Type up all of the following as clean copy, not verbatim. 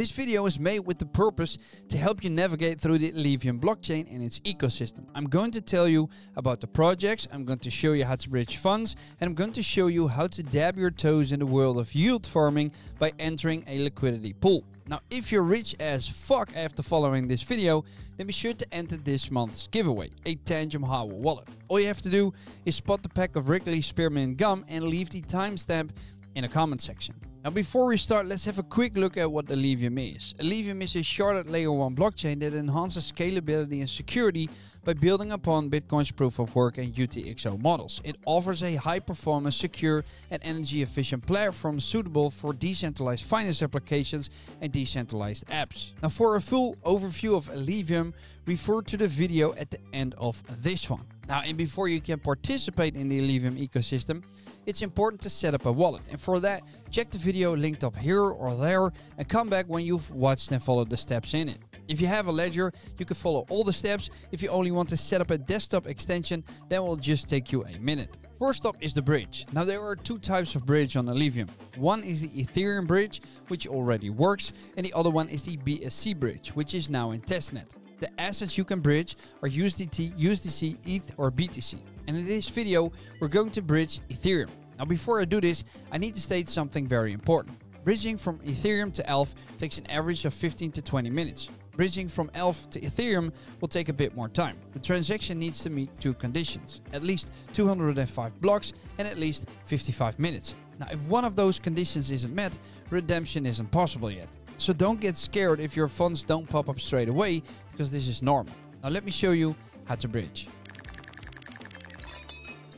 This video is made with the purpose to help you navigate through the Alephium blockchain and its ecosystem. I'm going to tell you about the projects, I'm going to show you how to bridge funds, and I'm going to show you how to dab your toes in the world of yield farming by entering a liquidity pool. Now, if you're rich as fuck after following this video, then be sure to enter this month's giveaway, a Tangem Hardware wallet. All you have to do is spot the pack of Wrigley Spearmint Gum and leave the timestamp in the comment section. Now, before we start, let's have a quick look at what Alephium is. Alephium is a sharded layer 1 blockchain that enhances scalability and security by building upon Bitcoin's proof of work and UTXO models. It offers a high-performance, secure, and energy-efficient platform suitable for decentralized finance applications and decentralized apps. Now, for a full overview of Alephium, refer to the video at the end of this one. Now, and before you can participate in the Alephium ecosystem, it's important to set up a wallet. And for that, check the video linked up here or there and come back when you've watched and followed the steps in it. If you have a ledger, you can follow all the steps. If you only want to set up a desktop extension, then it will just take you a minute. First up is the bridge. Now, there are two types of bridge on Alephium. One is the Ethereum bridge, which already works, and the other one is the BSC bridge, which is now in testnet. The assets you can bridge are USDT, USDC, ETH or BTC. And in this video, we're going to bridge Ethereum. Now, before I do this, I need to state something very important. Bridging from Ethereum to alph takes an average of 15 to 20 minutes. Bridging from alph to Ethereum will take a bit more time. The transaction needs to meet two conditions, at least 205 blocks and at least 55 minutes. Now, if one of those conditions isn't met, redemption isn't possible yet. So don't get scared if your funds don't pop up straight away, because this is normal. Now let me show you how to bridge.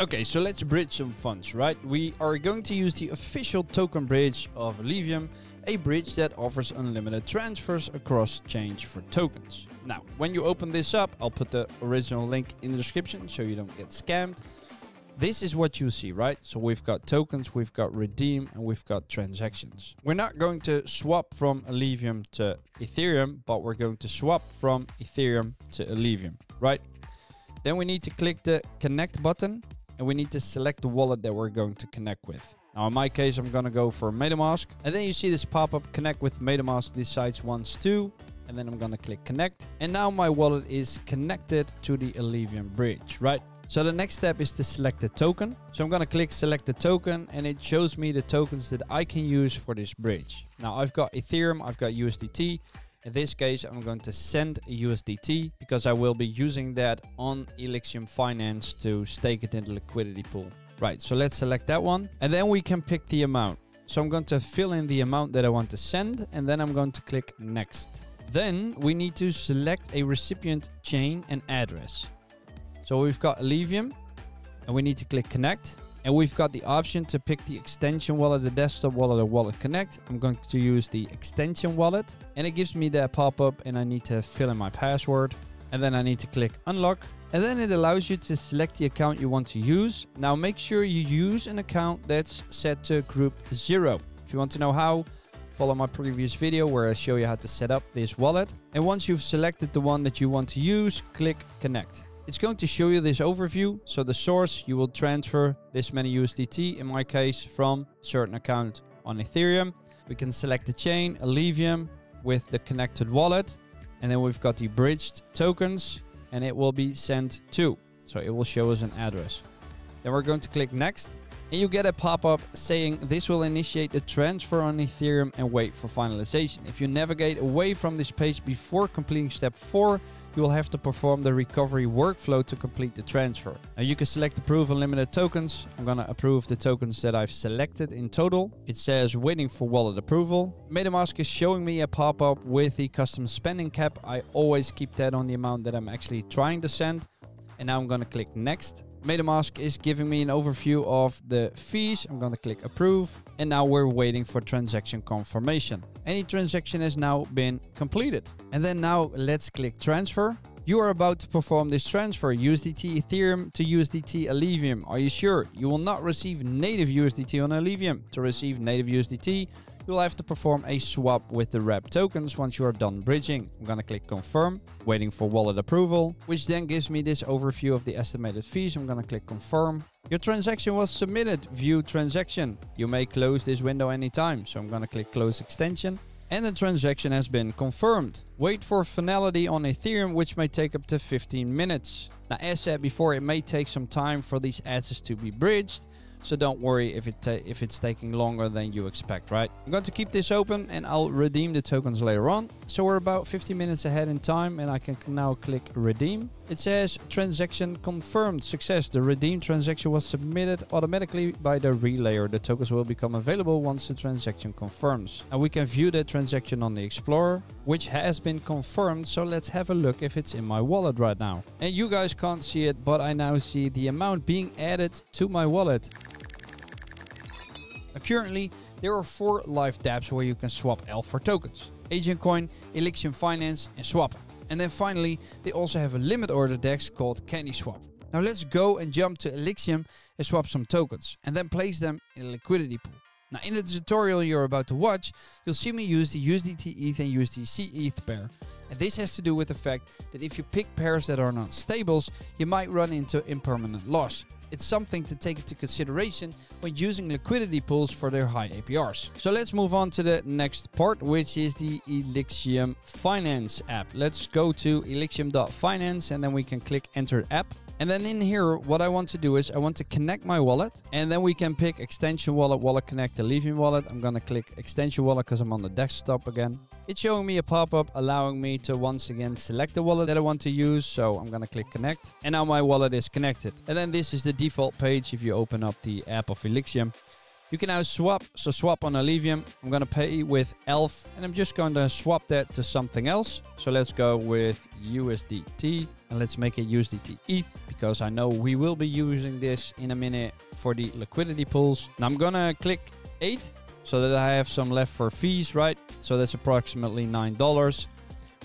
Okay, so let's bridge some funds, right? We are going to use the official token bridge of Alephium, a bridge that offers unlimited transfers across change for tokens. Now, when you open this up, I'll put the original link in the description so you don't get scammed. This is what you see, right? So we've got tokens, we've got redeem, and we've got transactions. We're not going to swap from Alephium to Ethereum, but we're going to swap from Ethereum to Alephium, right? Then we need to click the connect button, and we need to select the wallet that we're going to connect with. Now, in my case, I'm going to go for MetaMask. And then you see this pop-up, connect with MetaMask, decides wants to. And then I'm going to click connect. And now my wallet is connected to the Alephium bridge, right? So the next step is to select the token. So I'm going to click select the token, and it shows me the tokens that I can use for this bridge. Now, I've got Ethereum, I've got USDT. In this case, I'm going to send a USDT because I will be using that on Alephium Finance to stake it in the liquidity pool. Right, so let's select that one. And then we can pick the amount. So I'm going to fill in the amount that I want to send, and then I'm going to click next. Then we need to select a recipient chain and address. So we've got Alephium, and we need to click connect. And we've got the option to pick the extension wallet, the desktop wallet, or wallet connect. I'm going to use the extension wallet, and it gives me that pop-up, and I need to fill in my password. And then I need to click unlock. And then it allows you to select the account you want to use. Now make sure you use an account that's set to group 0. If you want to know how, follow my previous video where I show you how to set up this wallet. And once you've selected the one that you want to use, click connect. It's going to show you this overview. So the source, you will transfer this many USDT, in my case, from a certain account on Ethereum. We can select the chain, Alephium, with the connected wallet. And then we've got the bridged tokens, and it will be sent to. So it will show us an address. Then we're going to click next. And you get a pop-up saying this will initiate the transfer on Ethereum and wait for finalization. If you navigate away from this page before completing step 4, you will have to perform the recovery workflow to complete the transfer. Now you can select approve unlimited tokens. I'm going to approve the tokens that I've selected in total. It says waiting for wallet approval. MetaMask is showing me a pop-up with the custom spending cap. I always keep that on the amount that I'm actually trying to send. And now I'm going to click next. MetaMask is giving me an overview of the fees. I'm going to click approve. And now we're waiting for transaction confirmation. Any transaction has now been completed. And then now let's click transfer. You are about to perform this transfer, USDT Ethereum to USDT Alephium. Are you sure? You will not receive native USDT on Alephium. To receive native USDT, you'll have to perform a swap with the wrap tokens once you are done bridging. I'm going to click confirm, waiting for wallet approval, which then gives me this overview of the estimated fees. I'm going to click confirm. Your transaction was submitted. View transaction. You may close this window anytime. So I'm going to click close extension. And the transaction has been confirmed. Wait for finality on Ethereum, which may take up to 15 minutes. Now, as said before, it may take some time for these addresses to be bridged. So don't worry if it's taking longer than you expect, right? I'm going to keep this open and I'll redeem the tokens later on. So we're about 50 minutes ahead in time and I can now click redeem. It says transaction confirmed success. The redeem transaction was submitted automatically by the relayer. The tokens will become available once the transaction confirms. And we can view the transaction on the Explorer, which has been confirmed. So let's have a look if it's in my wallet right now. And you guys can't see it, but I now see the amount being added to my wallet. Currently, there are 4 live dApps where you can swap ELF for tokens: Agent Coin, Alephium Finance, and Swap. And then finally, they also have a limit order DEX called Candy Swap. Now let's go and jump to Alephium and swap some tokens, and then place them in a liquidity pool. Now in the tutorial you're about to watch, you'll see me use the USDT ETH and USDC ETH pair. And this has to do with the fact that if you pick pairs that are not stables, you might run into impermanent loss. It's something to take into consideration when using liquidity pools for their high APRs. So let's move on to the next part, which is the Alephium Finance app. Let's go to alephium.finance and then we can click enter app. And then in here, what I want to do is I want to connect my wallet, and then we can pick extension wallet, wallet connect, Alephium wallet. I'm going to click extension wallet because I'm on the desktop again. It's showing me a pop-up allowing me to once again select the wallet that I want to use. So I'm going to click connect, and now my wallet is connected. And then this is the default page if you open up the app of Alephium. You can now swap, so swap on Alephium. I'm going to pay with ELF, and I'm just going to swap that to something else. So let's go with USDT, and let's make it USDT ETH, because I know we will be using this in a minute for the liquidity pools. And I'm going to click 8, so that I have some left for fees, right? So that's approximately $9.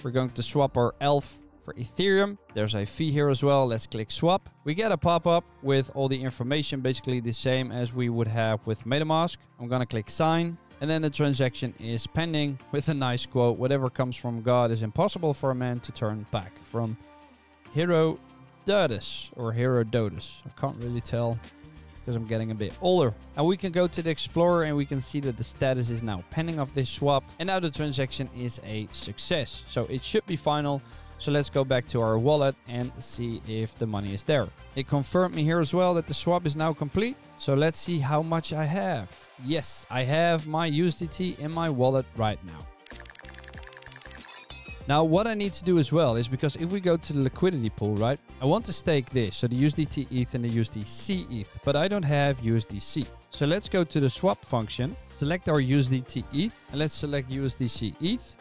We're going to swap our ELF for Ethereum. There's a fee here as well. Let's click swap. We get a pop-up with all the information, basically the same as we would have with MetaMask. I'm going to click sign. And then the transaction is pending with a nice quote: whatever comes from God is impossible for a man to turn back. From Herodotus or Herodotus. I can't really tell because I'm getting a bit older. And we can go to the Explorer and we can see that the status is now pending of this swap. And now the transaction is a success. So it should be final. So let's go back to our wallet and see if the money is there. It confirmed me here as well that the swap is now complete. So let's see how much I have. Yes, I have my USDT in my wallet right now. Now what I need to do as well is, because if we go to the liquidity pool, right, I want to stake this. So the USDT ETH and the USDC ETH, but I don't have USDC. So let's go to the swap function, select our USDT ETH, and let's select USDC ETH.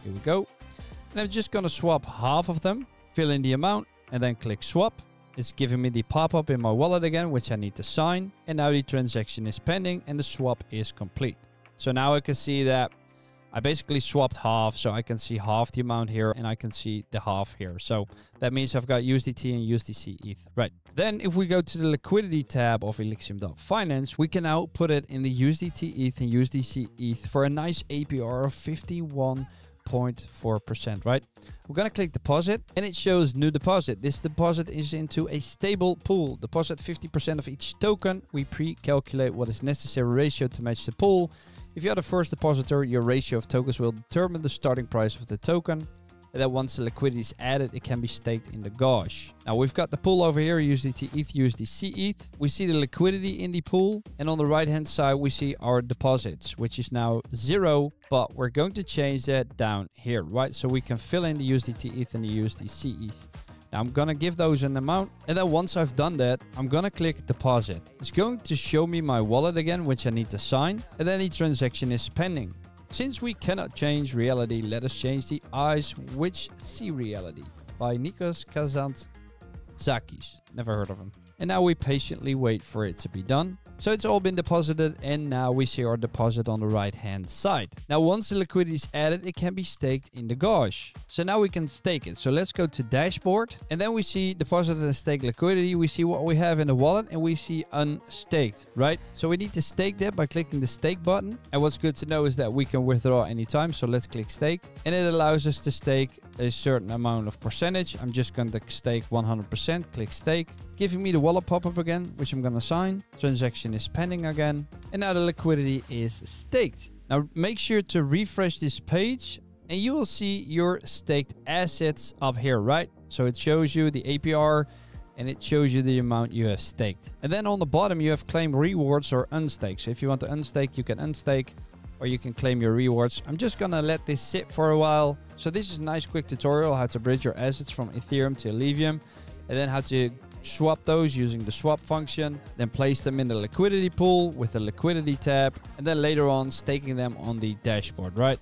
Here we go. And I'm just going to swap half of them, fill in the amount, and then click swap. It's giving me the pop-up in my wallet again, which I need to sign. And now the transaction is pending and the swap is complete. So now I can see that I basically swapped half, so I can see half the amount here and I can see the half here. So that means I've got USDT and USDC ETH. Right. Then if we go to the liquidity tab of Alephium.finance, we can now put it in the USDT ETH and USDC ETH for a nice APR of 51.4%, right? We're going to click deposit and it shows new deposit. This deposit is into a stable pool. Deposit 50% of each token. We pre-calculate what is necessary ratio to match the pool. If you are the first depositor, your ratio of tokens will determine the starting price of the token. And then once the liquidity is added, it can be staked in the gauge. Now we've got the pool over here, USDT ETH, USDC ETH. We see the liquidity in the pool. And on the right hand side, we see our deposits, which is now 0. But we're going to change that down here, right? So we can fill in the USDT ETH and the USDC ETH. Now I'm going to give those an amount. And then once I've done that, I'm going to click deposit. It's going to show me my wallet again, which I need to sign. And then the transaction is pending. Since we cannot change reality, let us change the eyes which see reality by Nikos Kazantzakis. Never heard of him. And now we patiently wait for it to be done. So it's all been deposited and now we see our deposit on the right hand side. Now once the liquidity is added, it can be staked in the gauge. So now we can stake it. So let's go to dashboard and then we see deposited and stake liquidity. We see what we have in the wallet and we see unstaked, right? So we need to stake that by clicking the stake button. And what's good to know is that we can withdraw anytime. So let's click stake and it allows us to stake a certain amount of percentage. I'm just going to stake 100%, click stake, giving me the wallet pop-up again, which I'm going to sign. Transaction is pending again. And now the liquidity is staked. Now make sure to refresh this page and you will see your staked assets up here, right? So it shows you the APR and it shows you the amount you have staked. And then on the bottom you have claim rewards or unstake. So if you want to unstake, you can unstake or you can claim your rewards. I'm just gonna let this sit for a while. So this is a nice quick tutorial how to bridge your assets from Ethereum to Alephium, and then how to swap those using the swap function, then place them in the liquidity pool with the liquidity tab, and then later on staking them on the dashboard, right?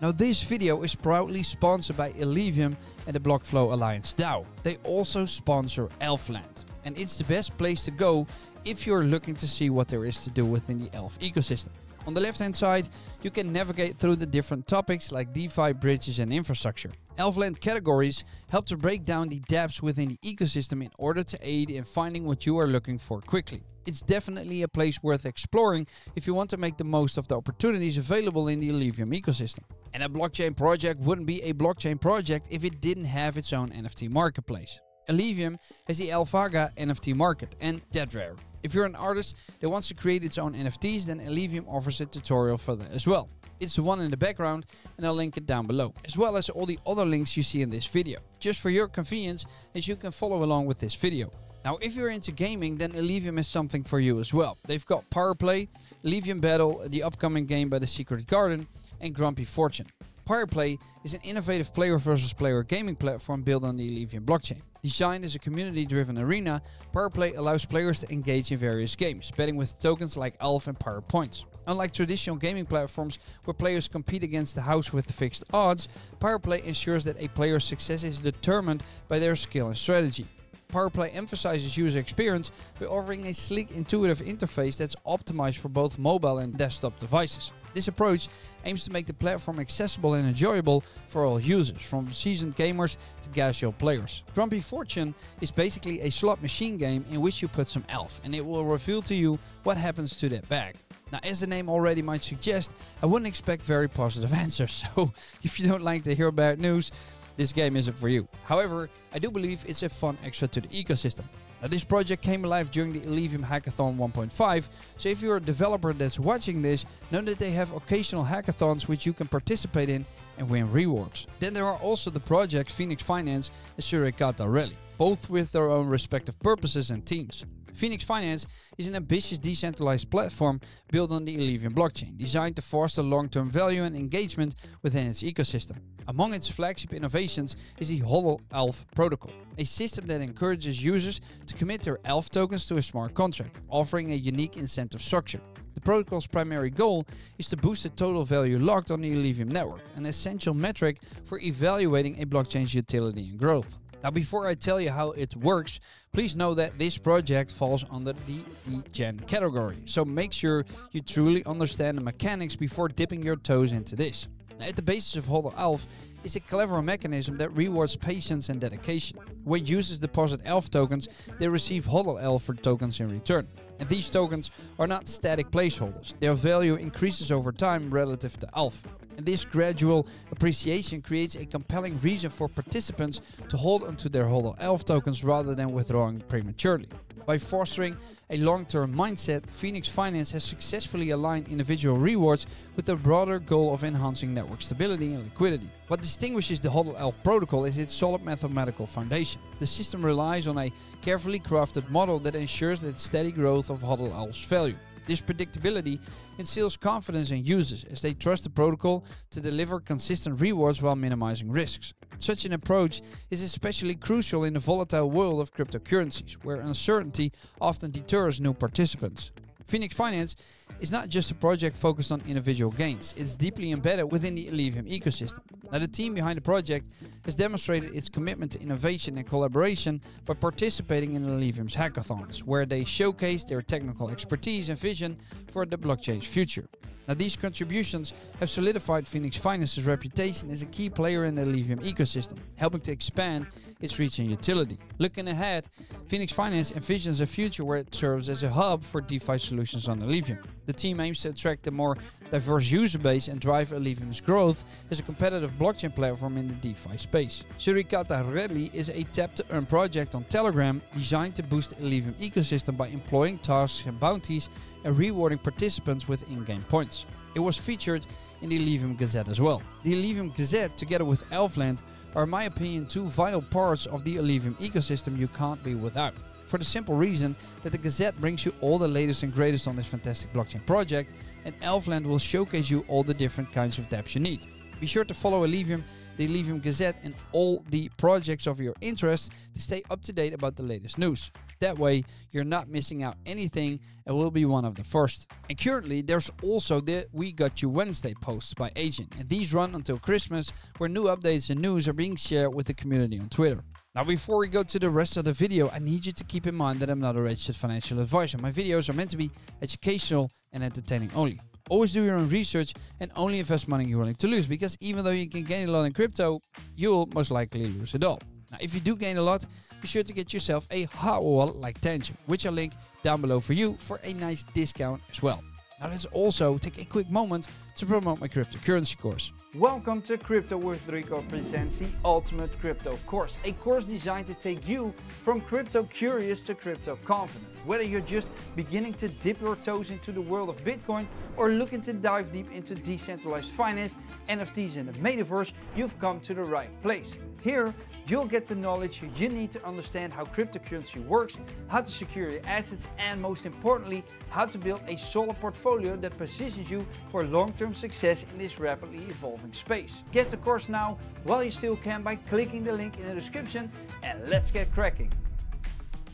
Now this video is proudly sponsored by Alephium and the Blockflow Alliance DAO. They also sponsor alph.land, and it's the best place to go if you're looking to see what there is to do within the alph ecosystem. On the left hand side, you can navigate through the different topics like DeFi, bridges and infrastructure. alph.land categories help to break down the dApps within the ecosystem in order to aid in finding what you are looking for quickly. It's definitely a place worth exploring if you want to make the most of the opportunities available in the Alephium ecosystem. And a blockchain project wouldn't be a blockchain project if it didn't have its own NFT marketplace. Alephium has the alpha NFT market, and that's rare. If you're an artist that wants to create its own NFTs, then Alephium offers a tutorial for that as well. It's the one in the background, and I'll link it down below, as well as all the other links you see in this video, just for your convenience, as you can follow along with this video. Now, if you're into gaming, then Alephium is something for you as well. They've got Pyreplay, Alephium Battle, the upcoming game by the Secret Garden, and Grumpy Fortune. Pyreplay is an innovative player versus player gaming platform built on the Alephium blockchain. Designed as a community-driven arena, Pyreplay allows players to engage in various games, betting with tokens like alph and pyre points. Unlike traditional gaming platforms where players compete against the house with fixed odds, Pyreplay ensures that a player's success is determined by their skill and strategy. Pyreplay emphasizes user experience by offering a sleek, intuitive interface that's optimized for both mobile and desktop devices. This approach aims to make the platform accessible and enjoyable for all users, from seasoned gamers to casual players. Grumpy Fortune is basically a slot machine game in which you put some alph, and it will reveal to you what happens to that bag. Now, as the name already might suggest, I wouldn't expect very positive answers, so if you don't like to hear bad news, this game isn't for you. However, I do believe it's a fun extra to the ecosystem. Now, this project came alive during the Alephium Hackathon 1.5, so if you're a developer that's watching this, know that they have occasional hackathons which you can participate in and win rewards. Then there are also the projects Phoenix Finance and Suricate Rally, both with their own respective purposes and teams. Phoenix Finance is an ambitious decentralized platform built on the Alephium blockchain, designed to foster long-term value and engagement within its ecosystem. Among its flagship innovations is the HODL alph protocol, a system that encourages users to commit their alph tokens to a smart contract, offering a unique incentive structure. The protocol's primary goal is to boost the total value locked on the Alephium network, an essential metric for evaluating a blockchain's utility and growth. Now, before I tell you how it works, please know that this project falls under the degen category, so make sure you truly understand the mechanics before dipping your toes into this. Now, at the basis of HODL alph is a clever mechanism that rewards patience and dedication. When users deposit alph tokens, they receive HODL alph for tokens in return. And these tokens are not static placeholders. Their value increases over time relative to alph. And this gradual appreciation creates a compelling reason for participants to hold onto their HODL alph tokens rather than withdrawing prematurely. By fostering a long-term mindset, Phoenix Finance has successfully aligned individual rewards with the broader goal of enhancing network stability and liquidity. What distinguishes the HODL alph protocol is its solid mathematical foundation. The system relies on a carefully crafted model that ensures the steady growth of HODL alph's value. This predictability instills confidence in users as they trust the protocol to deliver consistent rewards while minimizing risks. Such an approach is especially crucial in the volatile world of cryptocurrencies, where uncertainty often deters new participants. Phoenix Finance is not just a project focused on individual gains, it's deeply embedded within the Alephium ecosystem. Now, the team behind the project has demonstrated its commitment to innovation and collaboration by participating in Alephium's hackathons, where they showcase their technical expertise and vision for the blockchain's future. Now, these contributions have solidified Phoenix Finance's reputation as a key player in the Alephium ecosystem, helping to expand its reach and utility. Looking ahead, Phoenix Finance envisions a future where it serves as a hub for DeFi solutions on Alephium. The team aims to attract the more diverse user base and drive Alephium's growth as a competitive blockchain platform in the DeFi space. Suricate Rally is a tap-to-earn project on Telegram designed to boost the Alephium ecosystem by employing tasks and bounties and rewarding participants with in-game points. It was featured in the Alephium Gazette as well. The Alephium Gazette, together with alph.land, are in my opinion two vital parts of the Alephium ecosystem you can't be without. For the simple reason that the Gazette brings you all the latest and greatest on this fantastic blockchain project, and alph.land will showcase you all the different kinds of dApps you need. Be sure to follow Alephium, the Alephium Gazette and all the projects of your interest to stay up to date about the latest news. That way you're not missing out anything and will be one of the first. And currently there's also the We Got You Wednesday posts by Agent, and these run until Christmas, where new updates and news are being shared with the community on Twitter. Now before we go to the rest of the video, I need you to keep in mind that I'm not a registered financial advisor. My videos are meant to be educational and entertaining only. Always do your own research and only invest money you're willing to lose, because even though you can gain a lot in crypto, you'll most likely lose it all. Now if you do gain a lot, be sure to get yourself a hot wallet like Tangem, which I'll link down below for you for a nice discount as well. Now let's also take a quick moment to promote my cryptocurrency course. Welcome to Crypto with Rico presents the Ultimate Crypto Course, a course designed to take you from crypto curious to crypto confident. Whether you're just beginning to dip your toes into the world of Bitcoin or looking to dive deep into decentralized finance, NFTs and the metaverse, you've come to the right place. Here, you'll get the knowledge you need to understand how cryptocurrency works, how to secure your assets, and most importantly, how to build a solid portfolio that positions you for long-term success in this rapidly evolving space. Get the course now while you still can by clicking the link in the description, and let's get cracking.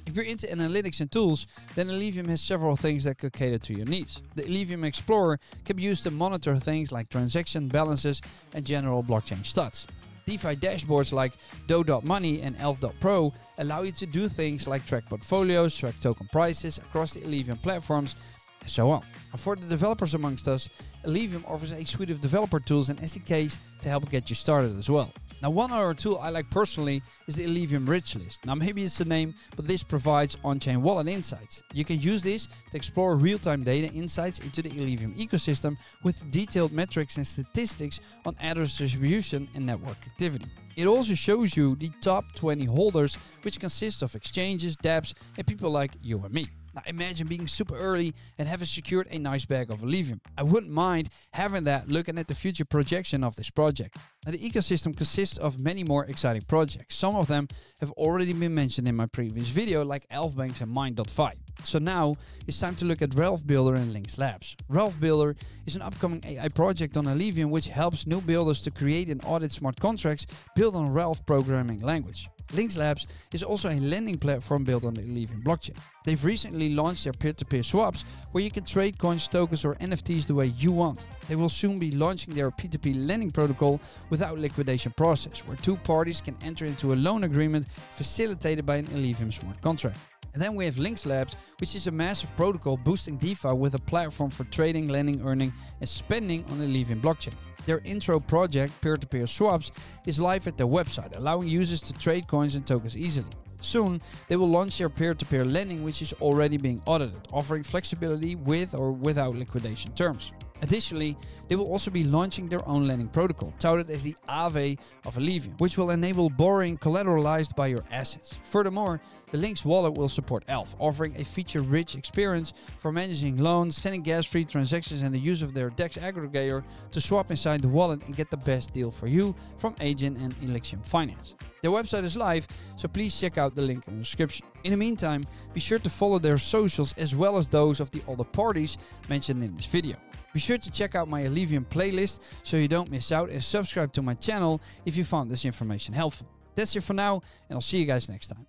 If you're into analytics and tools, then Alephium has several things that could cater to your needs. The Alephium Explorer can be used to monitor things like transaction balances and general blockchain stats. DeFi dashboards like Do.money and alph.pro allow you to do things like track portfolios, track token prices across the Alephium platforms, and so on. And for the developers amongst us, Alephium offers a suite of developer tools and SDKs to help get you started as well. Now one other tool I like personally is the Alephium Bridge list. Now maybe it's the name, but this provides on-chain wallet insights. You can use this to explore real-time data insights into the Alephium ecosystem with detailed metrics and statistics on address distribution and network activity. It also shows you the top 20 holders, which consists of exchanges, dApps, and people like you and me. Now imagine being super early and having secured a nice bag of Alephium. I wouldn't mind having that looking at the future projection of this project. Now the ecosystem consists of many more exciting projects. Some of them have already been mentioned in my previous video, like Alphabanks and Mind.fi. So now it's time to look at Ralph Builder and Linx Labs. Ralph Builder is an upcoming AI project on Alephium which helps new builders to create and audit smart contracts built on Ralph programming language. Linx Labs is also a lending platform built on the Alephium blockchain. They've recently launched their peer-to-peer swaps where you can trade coins, tokens or NFTs the way you want. They will soon be launching their P2P lending protocol without liquidation process, where two parties can enter into a loan agreement facilitated by an Alephium smart contract. And then we have Linx Labs, which is a massive protocol boosting DeFi with a platform for trading, lending, earning and spending on the Alephium blockchain. Their intro project, Peer-to-Peer Swaps, is live at their website, allowing users to trade coins and tokens easily. Soon, they will launch their peer-to-peer lending, which is already being audited, offering flexibility with or without liquidation terms. Additionally, they will also be launching their own lending protocol, touted as the Aave of Alephium, which will enable borrowing collateralized by your assets. Furthermore, the Linx wallet will support Alph, offering a feature-rich experience for managing loans, sending gas-free transactions and the use of their DEX aggregator to swap inside the wallet and get the best deal for you from Agent and Alephium Finance. Their website is live, so please check out the link in the description. In the meantime, be sure to follow their socials as well as those of the other parties mentioned in this video. Be sure to check out my Alephium playlist so you don't miss out, and subscribe to my channel if you found this information helpful. That's it for now, and I'll see you guys next time.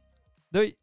Doei!